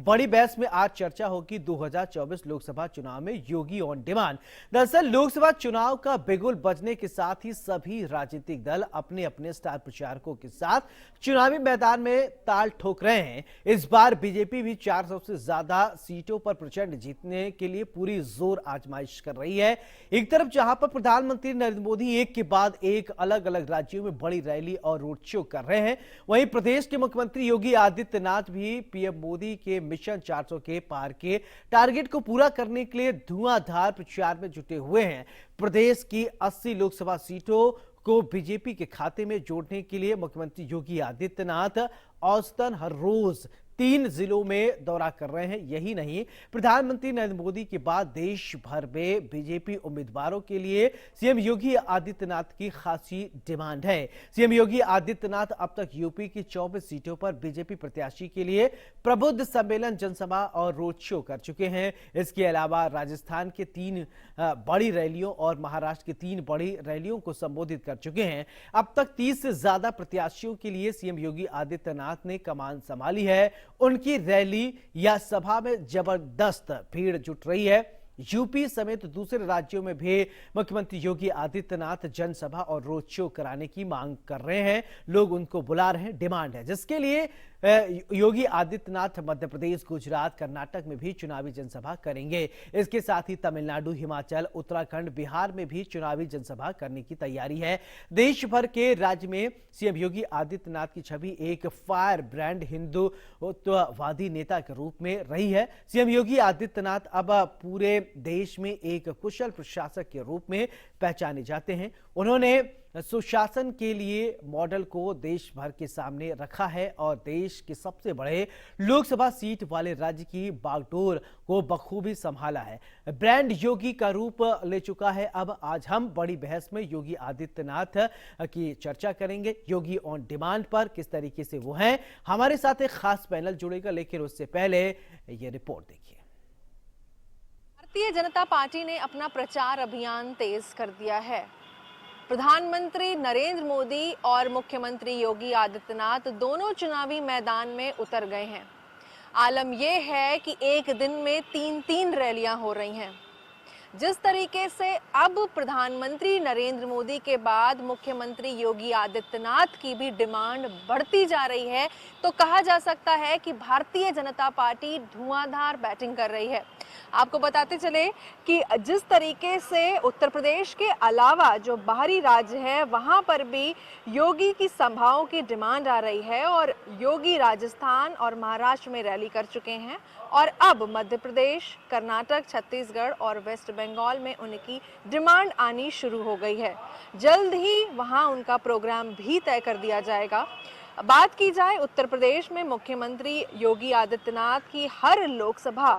बड़ी बहस में आज चर्चा होगी 2024 लोकसभा चुनाव में योगी ऑन डिमांड। दरअसल लोकसभा चुनाव का बिगुल बजने के साथ ही सभी राजनीतिक दल अपने अपने स्टार प्रचारकों के साथ चुनावी मैदान में ताल ठोक रहे हैं। इस बार बीजेपी भी 400 से ज्यादा सीटों पर प्रचंड जीतने के लिए पूरी जोर आजमाइश कर रही है। एक तरफ जहां पर प्रधानमंत्री नरेंद्र मोदी एक के बाद एक अलग अलग राज्यों में बड़ी रैली और रोड शो कर रहे हैं, वहीं प्रदेश के मुख्यमंत्री योगी आदित्यनाथ भी पीएम मोदी के मिशन 400 के पार के टारगेट को पूरा करने के लिए धुआंधार प्रचार में जुटे हुए हैं। प्रदेश की 80 लोकसभा सीटों को बीजेपी के खाते में जोड़ने के लिए मुख्यमंत्री योगी आदित्यनाथ औसतन हर रोज 3 जिलों में दौरा कर रहे हैं। यही नहीं, प्रधानमंत्री नरेंद्र मोदी के बाद देश भर में बीजेपी उम्मीदवारों के लिए सीएम योगी आदित्यनाथ की खासी डिमांड है। सीएम योगी आदित्यनाथ अब तक यूपी की 24 सीटों पर बीजेपी प्रत्याशी के लिए प्रबुद्ध सम्मेलन, जनसभा और रोड शो कर चुके हैं। इसके अलावा राजस्थान के 3 बड़ी रैलियों और महाराष्ट्र की 3 बड़ी रैलियों को संबोधित कर चुके हैं। अब तक 30 से ज्यादा प्रत्याशियों के लिए सीएम योगी आदित्यनाथ ने कमान संभाली है। उनकी रैली या सभा में जबरदस्त भीड़ जुट रही है। यूपी समेत दूसरे राज्यों में भी मुख्यमंत्री योगी आदित्यनाथ जनसभा और रोड शो कराने की मांग कर रहे हैं। लोग उनको बुला रहे हैं, डिमांड है, जिसके लिए योगी आदित्यनाथ मध्य प्रदेश, गुजरात, कर्नाटक में भी चुनावी जनसभा करेंगे। इसके साथ ही तमिलनाडु, हिमाचल, उत्तराखंड, बिहार में भी चुनावी जनसभा करने की तैयारी है। देश भर के राज्य में सीएम योगी आदित्यनाथ की छवि एक फायर ब्रांड हिंदुत्ववादी नेता के रूप में रही है। सीएम योगी आदित्यनाथ अब पूरे देश में एक कुशल प्रशासक के रूप में पहचाने जाते हैं। उन्होंने सुशासन के लिए मॉडल को देश भर के सामने रखा है और देश के सबसे बड़े लोकसभा सीट वाले राज्य की बागडोर को बखूबी संभाला है। ब्रांड योगी का रूप ले चुका है। अब आज हम बड़ी बहस में योगी आदित्यनाथ की चर्चा करेंगे। योगी ऑन डिमांड पर किस तरीके से वो हैं, हमारे साथ एक खास पैनल जुड़ेगा, लेकिन उससे पहले ये रिपोर्ट देखिए। भारतीय जनता पार्टी ने अपना प्रचार अभियान तेज कर दिया है। प्रधानमंत्री नरेंद्र मोदी और मुख्यमंत्री योगी आदित्यनाथ दोनों चुनावी मैदान में उतर गए हैं। आलम यह है कि एक दिन में 3-3 रैलियां हो रही हैं। जिस तरीके से अब प्रधानमंत्री नरेंद्र मोदी के बाद मुख्यमंत्री योगी आदित्यनाथ की भी डिमांड बढ़ती जा रही है, तो कहा जा सकता है कि भारतीय जनता पार्टी धुआंधार बैटिंग कर रही है। आपको बताते चले कि जिस तरीके से उत्तर प्रदेश के अलावा जो बाहरी राज्य है वहां पर भी योगी की सभाओं की डिमांड आ रही है और योगी राजस्थान और महाराष्ट्र में रैली कर चुके हैं और अब मध्य प्रदेश, कर्नाटक, छत्तीसगढ़ और वेस्ट बंगाल में उनकी डिमांड आनी शुरू हो गई है। जल्द ही वहां उनका प्रोग्राम भी तय कर दिया जाएगा। बात की जाए उत्तर प्रदेश में मुख्यमंत्री योगी आदित्यनाथ की हर लोकसभा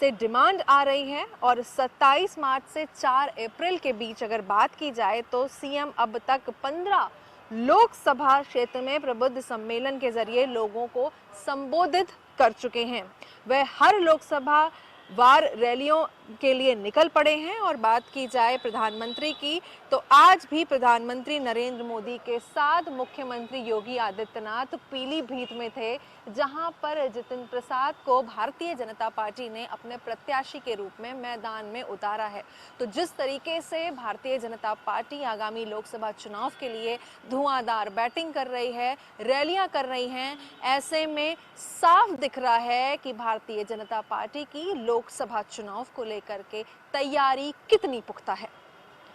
से डिमांड आ रही है और 27 मार्च से 4 अप्रैल के बीच अगर बात की जाए तो सीएम अब तक 15 लोकसभा क्षेत्र में प्रबुद्ध सम्मेलन के जरिए लोगों को संबोधित कर चुके हैं। वह हर लोकसभा वार रैलियों के लिए निकल पड़े हैं। और बात की जाए प्रधानमंत्री की तो आज भी प्रधानमंत्री नरेंद्र मोदी के साथ मुख्यमंत्री योगी आदित्यनाथ पीलीभीत में थे, जहां पर जितिन प्रसाद को भारतीय जनता पार्टी ने अपने प्रत्याशी के रूप में मैदान में उतारा है। तो जिस तरीके से भारतीय जनता पार्टी आगामी लोकसभा चुनाव के लिए धुआंधार बैटिंग कर रही है, रैलियां कर रही हैं, ऐसे में साफ दिख रहा है कि भारतीय जनता पार्टी की लोकसभा चुनाव को लेकर के तैयारी कितनी पुख्ता है।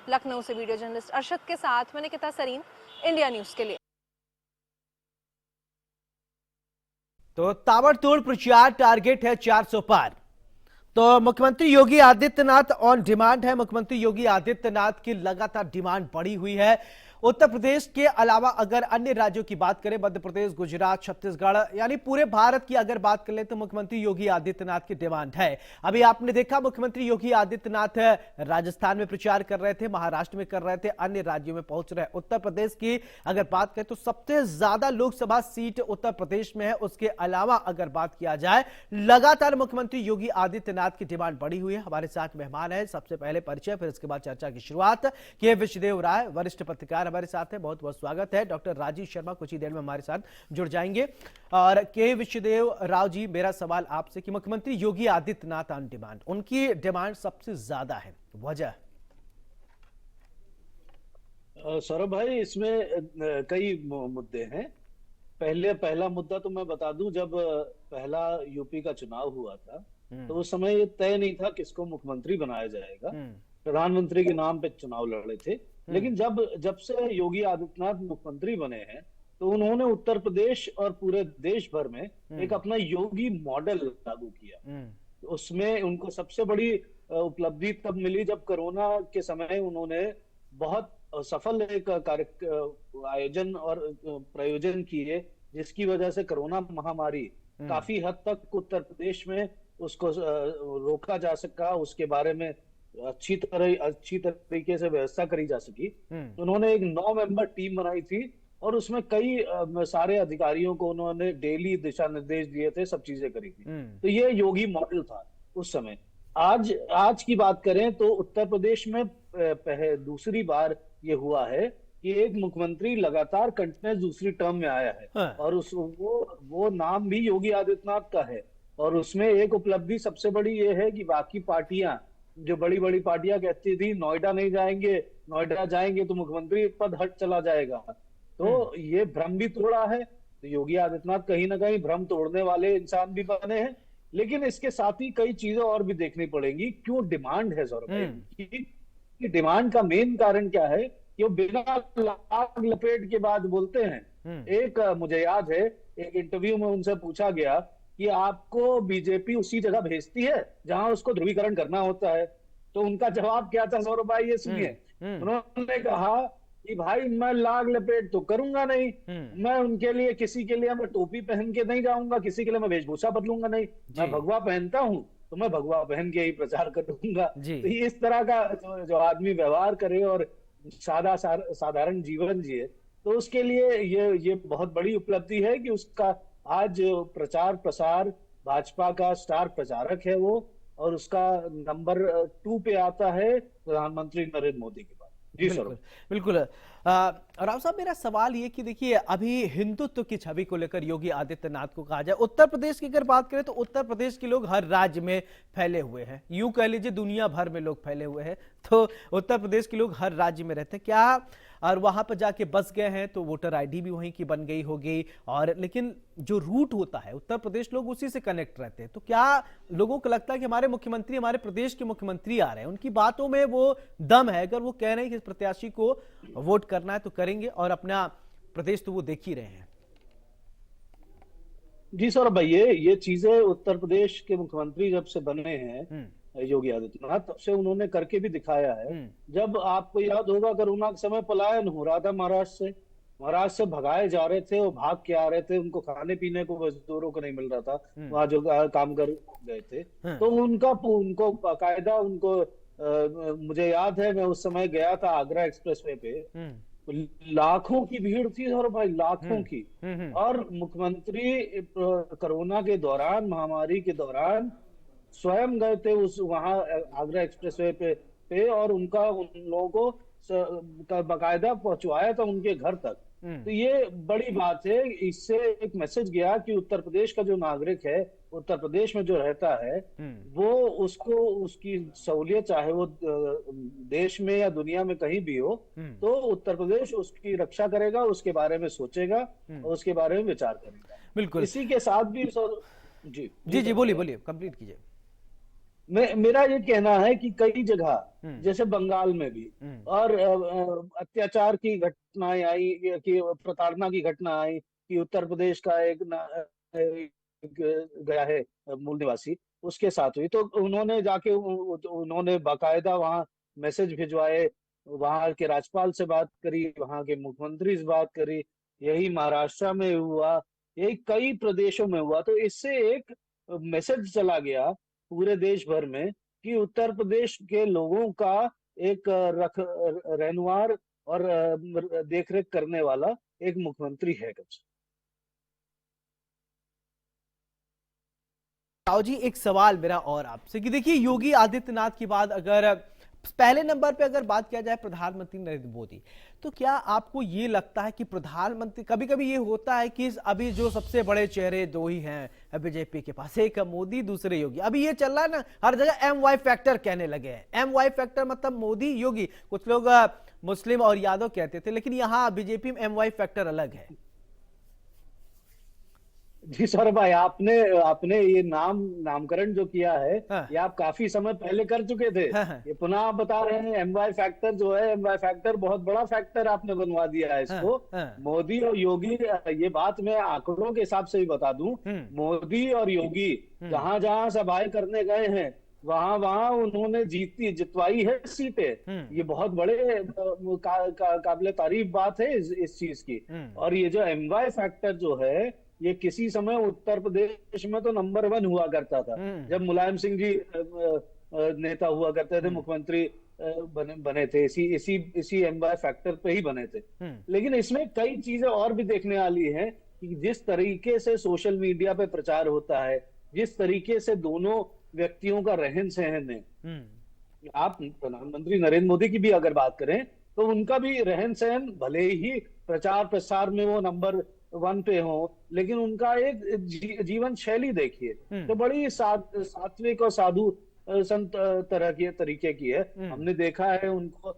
लखनऊ से वीडियो जर्नलिस्ट अरशद के साथ मैं निकिता सरीन, इंडिया न्यूज के लिए। तो ताबड़तोड़ प्रचार, टारगेट है 400 पार। तो मुख्यमंत्री योगी आदित्यनाथ ऑन डिमांड है। मुख्यमंत्री योगी आदित्यनाथ की लगातार डिमांड बढ़ी हुई है। उत्तर प्रदेश के अलावा अगर अन्य राज्यों की बात करें, मध्य प्रदेश, गुजरात, छत्तीसगढ़, यानी पूरे भारत की अगर बात कर ले तो मुख्यमंत्री योगी आदित्यनाथ की डिमांड है। अभी आपने देखा मुख्यमंत्री योगी आदित्यनाथ राजस्थान में प्रचार कर रहे थे, महाराष्ट्र में कर रहे थे, अन्य राज्यों में पहुंच रहे। उत्तर प्रदेश की अगर बात करें तो सबसे ज्यादा लोकसभा सीट उत्तर प्रदेश में है। उसके अलावा अगर बात किया जाए, लगातार मुख्यमंत्री योगी आदित्यनाथ की डिमांड बढ़ी हुई है। हमारे साथ मेहमान है, सबसे पहले परिचय, फिर इसके बाद चर्चा की शुरुआत। के विश्वदेव राय, वरिष्ठ पत्रकार, हमारे साथ हैं, बहुत बहुत स्वागत है। डॉक्टर राजीव शर्मा कुछ ही देर में हमारे साथ जुड़ जाएंगे। और के विश्वदेव राव जी, मेरा सवाल आपसे कि मुख्यमंत्री योगी आदित्यनाथ ऑन डिमांड, उनकी डिमांड सबसे ज्यादा है, वजह? सौरभ भाई, इसमें कई मुद्दे हैं। पहला मुद्दा तो मैं बता दूं, जब पहला यूपी का चुनाव हुआ था तो उस समय ये तय नहीं था किसको मुख्यमंत्री बनाया जाएगा। प्रधानमंत्री के नाम पे चुनाव लड़े थे। लेकिन जब जब से योगी आदित्यनाथ मुख्यमंत्री बने हैं तो उन्होंने उत्तर प्रदेश और पूरे देश भर में एक अपना योगी मॉडल लागू किया। उसमें उनको सबसे बड़ी उपलब्धि तब मिली जब कोरोना के समय उन्होंने बहुत सफल एक आयोजन और प्रयोजन किए, जिसकी वजह से कोरोना महामारी काफी हद तक उत्तर प्रदेश में उसको रोका जा सका, उसके बारे में अच्छी तरीके से व्यवस्था करी जा सकी। तो उन्होंने एक 9 मेंबर टीम बनाई थी और उसमें कई सारे अधिकारियों को उन्होंने डेली दिशा निर्देश दिए थे, सब चीजें करी थी। तो ये योगी मॉडल था उस समय। आज की बात करें तो उत्तर प्रदेश में दूसरी बार ये हुआ है कि एक मुख्यमंत्री लगातार कंटिन्यूस दूसरी टर्म में आया है। हाँ। और वो नाम भी योगी आदित्यनाथ का है। और उसमें एक उपलब्धि सबसे बड़ी ये है कि बाकी पार्टियां, जो बड़ी बड़ी पार्टियां कहती थी नोएडा नहीं जाएंगे, नोएडा जाएंगे तो मुख्यमंत्री पद हट चला जाएगा, तो ये भ्रम भी तोड़ा है। तो योगी आदित्यनाथ कहीं ना कहीं भ्रम तोड़ने वाले इंसान भी बने हैं। लेकिन इसके साथ ही कई चीजें और भी देखनी पड़ेंगी। क्यों डिमांड है सौरभ भाई कि डिमांड का मेन कारण क्या है कि वो बिना लाग लपेट के बाद बोलते हैं। एक मुझे याद है, एक इंटरव्यू में उनसे पूछा गया कि आपको बीजेपी उसी जगह भेजती है जहां उसको ध्रुवीकरण करना होता है, तो उनका जवाब क्या था सौरभ भाई, ये सुनिए। उन्होंने कहा कि भाई मैं लाग लपेट तो करूंगा नहीं, मैं उनके लिए किसी के लिए मैं टोपी पहन के नहीं जाऊंगा, किसी के लिए मैं वेशभूषा बदलूंगा नहीं, मैं भगवा पहनता हूं तो मैं भगवा पहन के ही प्रचार करूंगा। तो इस तरह का जो आदमी व्यवहार करे और साधारण जीवन जिए, तो उसके लिए ये बहुत बड़ी उपलब्धि है कि उसका आज प्रचार प्रसार, भाजपा का स्टार प्रचारक है वो, और उसका नंबर 2 पे आता है प्रधानमंत्री नरेंद्र मोदी के बाद। जी सर, बिल्कुल। राव साहब, मेरा सवाल ये कि देखिए, अभी हिंदुत्व की छवि को लेकर योगी आदित्यनाथ को कहा जाए, उत्तर प्रदेश की अगर बात करें तो उत्तर प्रदेश के लोग हर राज्य में फैले हुए हैं, यूं कह लीजिए दुनिया भर में लोग फैले हुए हैं। तो उत्तर प्रदेश के लोग हर राज्य में रहते हैं क्या, और वहां पर जाके बस गए हैं तो वोटर आईडी भी वहीं की बन गई होगी, और लेकिन जो रूट होता है उत्तर प्रदेश, लोग उसी से कनेक्ट रहते हैं। तो क्या लोगों को लगता है कि हमारे मुख्यमंत्री, हमारे प्रदेश के मुख्यमंत्री आ रहे हैं, उनकी बातों में वो दम है, अगर वो कह रहे हैं कि इस प्रत्याशी को वोट करना है तो करेंगे, और अपना प्रदेश तो वो देख ही रहे हैं? जी सौरभ भाई, ये चीजें उत्तर प्रदेश के मुख्यमंत्री जब से बने हैं योगी आदित्यनाथ, तब से उन्होंने करके भी दिखाया है। जब आपको याद होगा कोरोना के समय पलायन हो रहा था महाराष्ट्र से भगाए जा रहे थे, वो भाग के आ रहे थे, उनको खाने पीने को मजदूरों को नहीं मिल रहा था वहां जो काम कर गए थे। तो उनको बाकायदा उनको मुझे याद है, मैं उस समय गया था आगरा एक्सप्रेसवे पे, लाखों की भीड़ थी और भाई लाखों की। और मुख्यमंत्री कोरोना के दौरान, महामारी के दौरान स्वयं गए थे उस वहां आगरा एक्सप्रेसवे पे और उन लोगों को बाकायदा पहुंचवाया था उनके घर तक। तो ये बड़ी बात है। इससे एक मैसेज गया कि उत्तर प्रदेश का जो नागरिक है, उत्तर प्रदेश में जो रहता है, वो उसको उसकी सहूलियत चाहे वो देश में या दुनिया में कहीं भी हो, तो उत्तर प्रदेश उसकी रक्षा करेगा, उसके बारे में सोचेगा और उसके बारे में विचार करेगा। बिल्कुल। इसी के साथ भी जी बोलिए, कंप्लीट कीजिए। मेरा ये कहना है कि कई जगह जैसे बंगाल में भी और अत्याचार की घटनाएं आई, कि प्रताड़ना की घटना आई, कि उत्तर प्रदेश का एक गया है मूल निवासी, उसके साथ हुई। तो उन्होंने जाके उन्होंने बाकायदा वहां मैसेज भिजवाए, वहां के राज्यपाल से बात करी, वहां के मुख्यमंत्री से बात करी। यही महाराष्ट्र में हुआ, यही कई प्रदेशों में हुआ। तो इससे एक मैसेज चला गया पूरे देश भर में कि उत्तर प्रदेश के लोगों का एक रहनुमार और देखरेख करने वाला एक मुख्यमंत्री है। राव जी, एक सवाल मेरा और आपसे कि देखिए, योगी आदित्यनाथ के बाद अगर पहले नंबर पे अगर बात किया जाए प्रधानमंत्री नरेंद्र मोदी, तो क्या आपको ये लगता है कि प्रधानमंत्री, कभी कभी ये होता है कि अभी जो सबसे बड़े चेहरे दो ही हैं बीजेपी के पास, एक मोदी दूसरे योगी, अभी ये चल रहा है ना हर जगह MY फैक्टर कहने लगे हैं। MY फैक्टर मतलब मोदी योगी, कुछ लोग मुस्लिम और यादव कहते थे, लेकिन यहाँ बीजेपी में MY फैक्टर अलग है। जी सौरभ भाई, आपने आपने ये नामकरण जो किया है, हाँ। ये आप काफी समय पहले कर चुके थे। हाँ। ये पुनः आप बता रहे हैं MY फैक्टर जो है, MY फैक्टर बहुत बड़ा फैक्टर आपने बनवा दिया है इसको। हाँ। मोदी और योगी, ये बात मैं आंकड़ों के हिसाब से भी बता दूं, मोदी और योगी जहां जहां सभाएं करने गए हैं, वहां वहां उन्होंने जितवाई है सीटें। ये बहुत बड़े काबिले तारीफ बात है इस चीज की। और ये जो MY फैक्टर जो है, ये किसी समय उत्तर प्रदेश में तो नंबर 1 हुआ करता था, जब मुलायम सिंह जी नेता हुआ करते थे, मुख्यमंत्री बने थे, इसी MY फैक्टर पे ही बने थे। लेकिन इसमें कई चीजें और भी देखने वाली हैं कि जिस तरीके से सोशल मीडिया पे प्रचार होता है, जिस तरीके से दोनों व्यक्तियों का रहन सहन है। आप प्रधानमंत्री नरेंद्र मोदी की भी अगर बात करें, तो उनका भी रहन सहन, भले ही प्रचार प्रसार में वो नंबर 1 पे हो, लेकिन उनका एक जीवन शैली देखिए तो बड़ी सात्विक और साधु संत तरीके की है। हमने देखा है उनको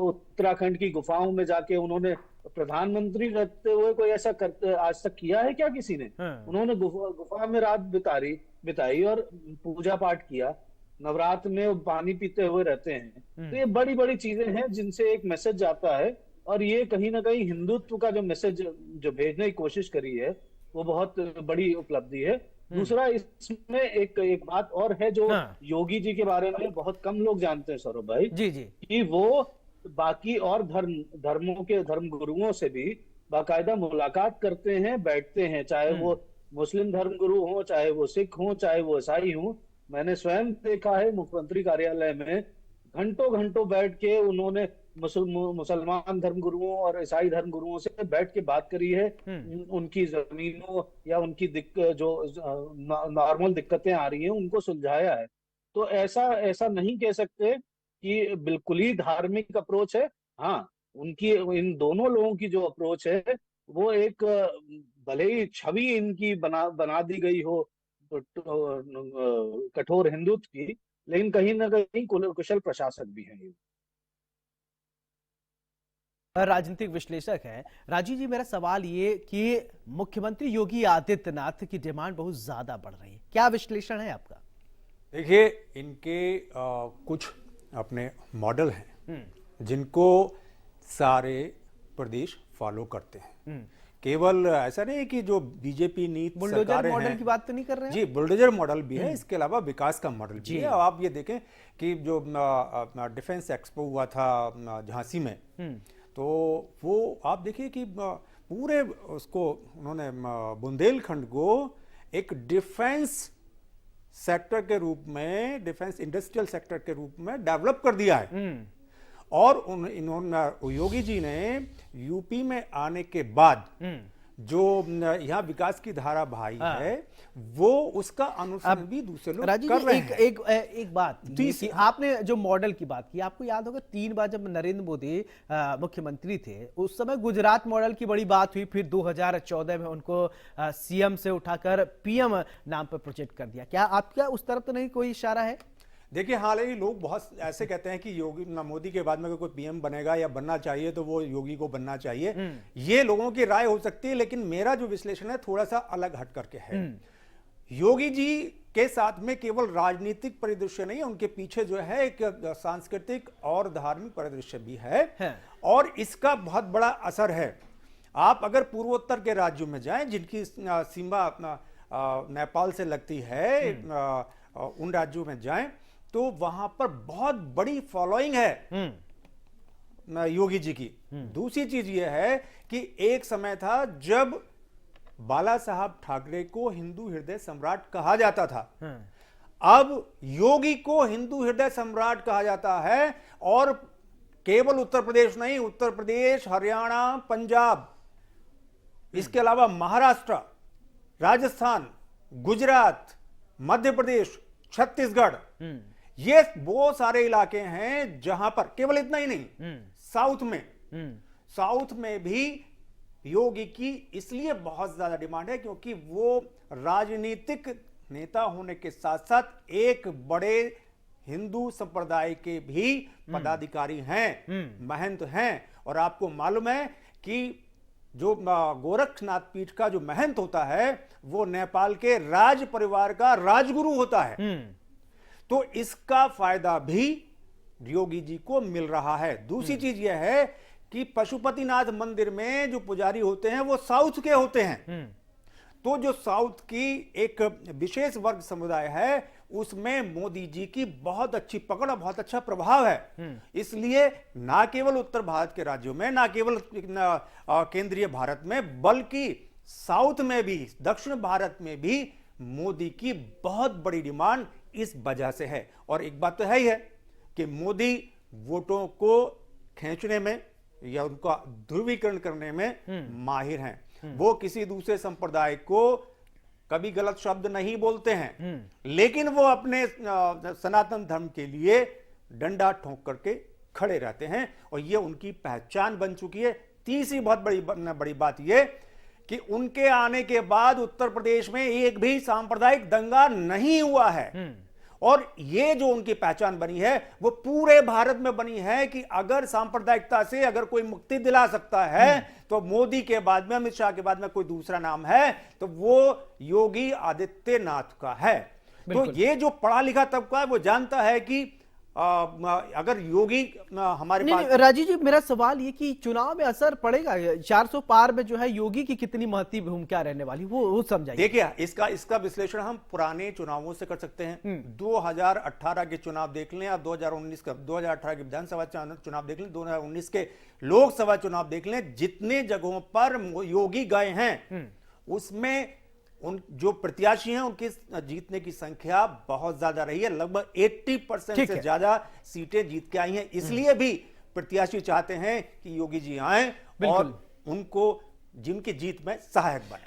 उत्तराखंड की गुफाओं में जाके, उन्होंने प्रधानमंत्री रहते हुए कोई ऐसा आज तक किया है क्या किसी ने? उन्होंने गुफा में रात बिताई और पूजा पाठ किया, नवरात्र में पानी पीते हुए रहते हैं। तो ये बड़ी बड़ी चीजें हैं जिनसे एक मैसेज जाता है, और ये कहीं ना कहीं हिंदुत्व का जो मैसेज जो भेजने की कोशिश करी है, वो बहुत बड़ी उपलब्धि है। दूसरा, इसमें एक बात और है जो योगी जी के बारे में बहुत कम लोग जानते हैं सौरभ भाई, जी जी, कि वो बाकी और धर्मों के धर्म गुरुओं से भी बाकायदा मुलाकात करते हैं, बैठते हैं, चाहे वो मुस्लिम धर्म गुरु हो, चाहे वो सिख हो, चाहे वो ईसाई हो। मैंने स्वयं देखा है मुख्यमंत्री कार्यालय में घंटों घंटों बैठ के उन्होंने मुसलमान धर्म गुरुओं और ईसाई धर्म गुरुओं से बैठ के बात करी है, उनकी जमीनों या उनकी जो नॉर्मल दिक्कतें आ रही हैं उनको सुलझाया है। तो ऐसा नहीं कह सकते कि बिल्कुल ही धार्मिक अप्रोच है। हाँ, उनकी, इन दोनों लोगों की जो अप्रोच है, वो एक, भले ही छवि इनकी बना दी गई हो कठोर हिंदुत्व की, लेकिन कहीं ना कहीं कुशल प्रशासक भी हैं ये। राजनीतिक विश्लेषक हैं राजीव जी। मेरा सवाल ये कि मुख्यमंत्री योगी आदित्यनाथ की डिमांड बहुत ज्यादा बढ़ रही है, क्या विश्लेषण है आपका? देखिए, इनके कुछ अपने मॉडल हैं जिनको सारे प्रदेश फॉलो करते हैं। केवल ऐसा नहीं है कि जो बीजेपी नीति बुलडोजर मॉडल की बात तो नहीं कर रहे हैं जी, बुलडोजर मॉडल भी है, इसके अलावा विकास का मॉडल भी है। आप ये देखें कि जो डिफेंस एक्सपो हुआ था झांसी में, तो वो आप देखिए कि पूरे उसको उन्होंने बुंदेलखंड को एक डिफेंस सेक्टर के रूप में, डिफेंस इंडस्ट्रियल सेक्टर के रूप में डेवलप कर दिया है। और इन्होंने, योगी जी ने यूपी में आने के बाद जो यहाँ विकास की धारा भाई है, वो उसका अनुसरण भी दूसरे लोग कर रहे हैं। एक बात कि आपने जो मॉडल की बात की, आपको याद होगा 3 बार जब नरेंद्र मोदी मुख्यमंत्री थे, उस समय गुजरात मॉडल की बड़ी बात हुई, फिर 2014 में उनको CM से उठाकर PM नाम पर प्रोजेक्ट कर दिया। क्या आपका उस तरफ तो नहीं कोई इशारा है? देखिए, हालांकि लोग बहुत ऐसे कहते हैं कि योगी मोदी के बाद में कोई PM बनेगा या बनना चाहिए तो वो योगी को बनना चाहिए। ये लोगों की राय हो सकती है, लेकिन मेरा जो विश्लेषण है थोड़ा सा अलग हट करके है। योगी जी के साथ में केवल राजनीतिक परिदृश्य नहीं है, उनके पीछे जो है एक सांस्कृतिक और धार्मिक परिदृश्य भी है। और इसका बहुत बड़ा असर है। आप अगर पूर्वोत्तर के राज्यों में जाएं, जिनकी सीमा नेपाल से लगती है, उन राज्यों में जाएं, तो वहां पर बहुत बड़ी फॉलोइंग है योगी जी की। दूसरी चीज यह है कि एक समय था जब बाला साहब ठाकरे को हिंदू हृदय सम्राट कहा जाता था। अब योगी को हिंदू हृदय सम्राट कहा जाता है, और केवल उत्तर प्रदेश नहीं, उत्तर प्रदेश, हरियाणा, पंजाब, इसके अलावा महाराष्ट्र, राजस्थान, गुजरात, मध्य प्रदेश, छत्तीसगढ़, ये वो सारे इलाके हैं जहां पर केवल इतना ही नहीं, साउथ में भी योगी की इसलिए बहुत ज्यादा डिमांड है क्योंकि वो राजनीतिक नेता होने के साथ साथ एक बड़े हिंदू संप्रदाय के भी पदाधिकारी हैं, महंत हैं। और आपको मालूम है कि जो गोरखनाथ पीठ का जो महंत होता है वो नेपाल के राज परिवार का राजगुरु होता है। तो इसका फायदा भी योगी जी को मिल रहा है। दूसरी चीज यह है कि पशुपतिनाथ मंदिर में जो पुजारी होते हैं वो साउथ के होते हैं। तो जो साउथ की एक विशेष वर्ग समुदाय है उसमें मोदी जी की बहुत अच्छी पकड़ और बहुत अच्छा प्रभाव है। इसलिए ना केवल उत्तर भारत के राज्यों में, ना केवल केंद्रीय भारत में, बल्कि साउथ में भी, दक्षिण भारत में भी मोदी की बहुत बड़ी डिमांड इस वजह से है। और एक बात तो है ही है कि मोदी वोटों को खींचने में या उनका ध्रुवीकरण करने में माहिर हैं। वो किसी दूसरे संप्रदाय को कभी गलत शब्द नहीं बोलते हैं, लेकिन वो अपने सनातन धर्म के लिए डंडा ठोक करके खड़े रहते हैं और ये उनकी पहचान बन चुकी है। तीसरी बहुत बड़ी बात ये कि उनके आने के बाद उत्तर प्रदेश में एक भी सांप्रदायिक दंगा नहीं हुआ है। और ये जो उनकी पहचान बनी है वो पूरे भारत में बनी है कि अगर सांप्रदायिकता से अगर कोई मुक्ति दिला सकता है तो मोदी के बाद में, अमित शाह के बाद में कोई दूसरा नाम है तो वो योगी आदित्यनाथ का है। तो ये जो पढ़ा लिखा तबका है वो जानता है कि अगर योगी हमारे पास। राजीव जी, मेरा सवाल ये कि चुनाव में असर पड़ेगा 400 पार में जो है योगी की कितनी महत्वपूर्ण भूमिका रहने वाली वो समझाइए। देखिए इसका विश्लेषण हम पुराने चुनावों से कर सकते हैं। 2018 के चुनाव देख लें या 2019 का 2018 के विधानसभा चुनाव देख लें, 2019 के लोकसभा चुनाव देख लें, जितने जगहों पर योगी गए हैं उसमें उन जो प्रत्याशी हैं उनकी जीतने की संख्या बहुत ज्यादा रही है। लगभग 80% से ज्यादा सीटें जीत के आई हैं। इसलिए भी प्रत्याशी चाहते हैं कि योगी जी आए और उनको जिनकी जीत में सहायक बने।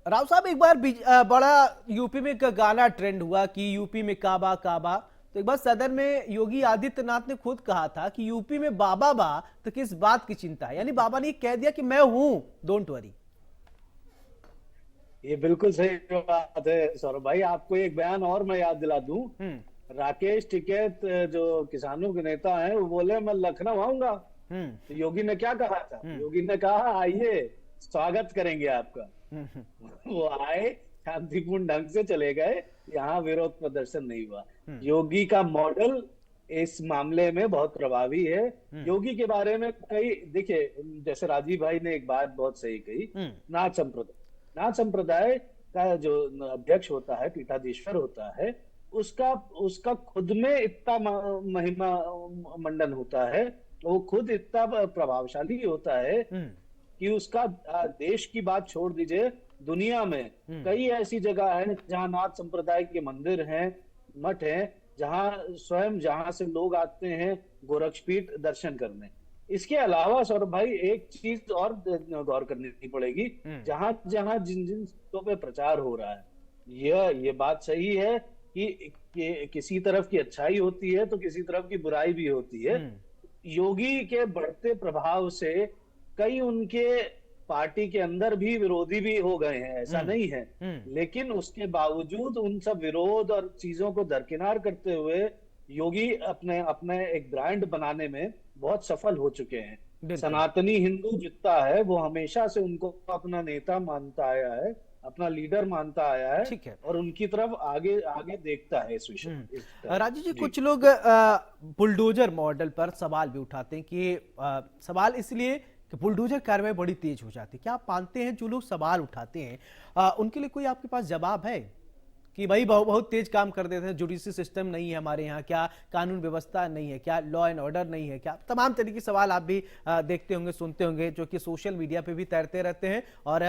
राव साहब, एक बार बड़ा यूपी में एक गाना ट्रेंड हुआ कि यूपी में काबा काबा, तो एक बार सदन में योगी आदित्यनाथ ने खुद कहा था कि यूपी में बाबा बा तो किस बात की चिंता है, यानी बाबा ने कह दिया कि मैं हूं, डोंट वरी। ये बिल्कुल सही बात है सौरभ भाई। आपको एक बयान और मैं याद दिला दूं। राकेश टिकैत जो किसानों के नेता हैं वो बोले मैं लखनऊ आऊंगा। तो योगी ने क्या कहा था? योगी ने कहा आइए स्वागत करेंगे आपका। वो आए, शांतिपूर्ण ढंग से चले गए, यहाँ विरोध प्रदर्शन नहीं हुआ। योगी का मॉडल इस मामले में बहुत प्रभावी है। योगी के बारे में कई, देखिए जैसे राजीव भाई ने एक बात बहुत सही कही, नाथ संप्रदाय का जो अध्यक्ष होता है, पीठाधीश्वर होता है, उसका खुद में इतना महिमा मंडन होता है, वो खुद इतना प्रभावशाली होता है कि उसका देश की बात छोड़ दीजिए, दुनिया में कई ऐसी जगह है जहां नाथ संप्रदाय के मंदिर हैं, मठ हैं, जहां से लोग आते हैं गोरक्षपीठ दर्शन करने। इसके अलावा सौरभ भाई एक चीज और गौर करनी पड़ेगी, जहां जहां जिन जिन सीटों पे प्रचार हो रहा है, ये बात सही है कि किसी तरफ की अच्छाई होती है तो किसी तरफ की बुराई भी होती है। योगी के बढ़ते प्रभाव से कई उनके पार्टी के अंदर भी विरोधी भी हो गए हैं, ऐसा नहीं है, लेकिन उसके बावजूद उन सब विरोध और चीजों को दरकिनार करते हुए योगी अपने एक ब्रांड बनाने में बहुत सफल हो चुके हैं। सनातनी हिंदू जितना है वो हमेशा से उनको अपना नेता मानता आया है, अपना लीडर मानता आया है और उनकी तरफ आगे आगे देखता है इस विषय। राजीव जी, कुछ लोग बुलडोजर मॉडल पर सवाल भी उठाते हैं कि सवाल इसलिए कि बुलडोजर कार्रवाई बड़ी तेज हो जाती है। क्या आप मानते हैं जो लोग सवाल उठाते हैं उनके लिए कोई आपके पास जवाब है कि भाई बहुत तेज काम कर देते हैं, जुडिशरी सिस्टम नहीं है हमारे यहाँ, क्या कानून व्यवस्था नहीं है, क्या लॉ एंड ऑर्डर नहीं है, क्या तमाम तरीके के सवाल आप भी देखते होंगे, सुनते होंगे, जो कि सोशल मीडिया पे भी तैरते रहते हैं और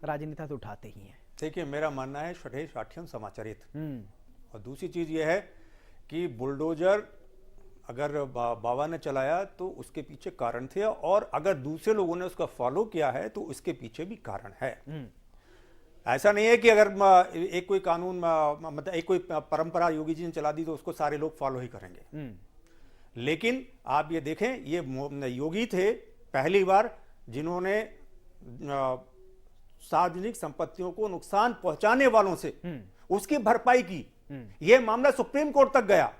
राजनेता तो उठाते ही हैं। देखिए मेरा मानना है षठे शाठ्यम समाचारित। और दूसरी चीज ये है कि बुलडोजर अगर बाबा ने चलाया तो उसके पीछे कारण थे, और अगर दूसरे लोगों ने उसका फॉलो किया है तो उसके पीछे भी कारण है। ऐसा नहीं है कि अगर एक कोई कानून मतलब एक कोई परंपरा योगी जी ने चला दी तो उसको सारे लोग फॉलो ही करेंगे। लेकिन आप ये देखें, ये योगी थे पहली बार जिन्होंने सार्वजनिक संपत्तियों को नुकसान पहुंचाने वालों से उसकी भरपाई की। यह मामला सुप्रीम कोर्ट तक गया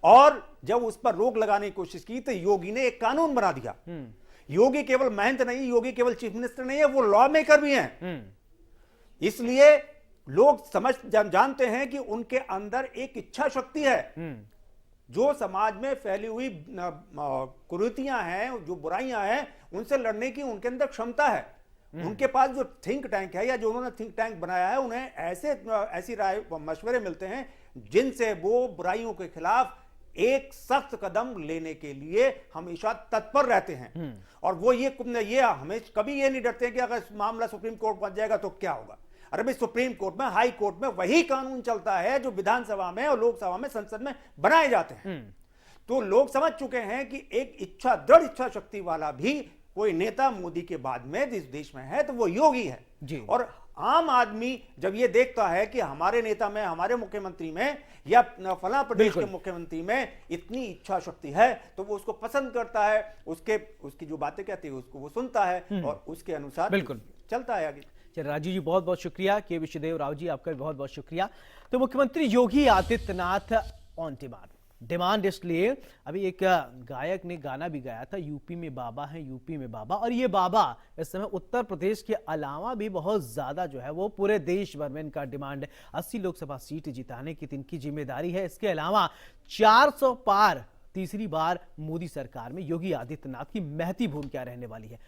और जब उस पर रोक लगाने की कोशिश की तो योगी ने एक कानून बना दिया। योगी केवल महंत नहीं, योगी केवल चीफ मिनिस्टर नहीं है, वो लॉ मेकर भी हैं। इसलिए लोग जानते हैं कि उनके अंदर एक इच्छा शक्ति है। जो समाज में फैली हुई कुरीतियां हैं, जो बुराइयां हैं, उनसे लड़ने की उनके अंदर क्षमता है। उनके पास जो थिंक टैंक है या जो उन्होंने थिंक टैंक बनाया है, उन्हें ऐसी राय मशवरे मिलते हैं जिनसे वो बुराइयों के खिलाफ एक सख्त कदम लेने के लिए हमेशा तत्पर रहते हैं। और वो ये हमें कभी ये नहीं डरते कि अगर मामला सुप्रीम कोर्ट पहुंच जाएगा तो क्या होगा। अरे भाई, सुप्रीम कोर्ट में, हाई कोर्ट में वही कानून चलता है जो विधानसभा में और लोकसभा में, संसद में बनाए जाते हैं। तो लोग समझ चुके हैं कि एक दृढ़ इच्छा शक्ति वाला भी कोई नेता मोदी के बाद में इस देश में है तो वो योगी है जी। और आम आदमी जब ये देखता है कि हमारे नेता में, हमारे मुख्यमंत्री में या फला प्रदेश के मुख्यमंत्री में इतनी इच्छा शक्ति है तो वो उसको पसंद करता है, उसकी जो बातें कहती है उसको वो सुनता है और उसके अनुसार बिल्कुल चलता है आगे। चलिए राजीव जी, बहुत बहुत शुक्रिया। के विश्वदेव राव जी, आपका भी बहुत बहुत शुक्रिया। तो मुख्यमंत्री योगी आदित्यनाथ ऑन डिमांड इसलिए अभी एक गायक ने गाना भी गाया था, यूपी में बाबा है, यूपी में बाबा। और ये बाबा इस समय उत्तर प्रदेश के अलावा भी बहुत ज्यादा जो है वो पूरे देश भर में इनका डिमांड है। 80 लोकसभा सीट जिताने की इनकी जिम्मेदारी है। इसके अलावा 400 पार तीसरी बार मोदी सरकार में योगी आदित्यनाथ की महती भूमिका रहने वाली है।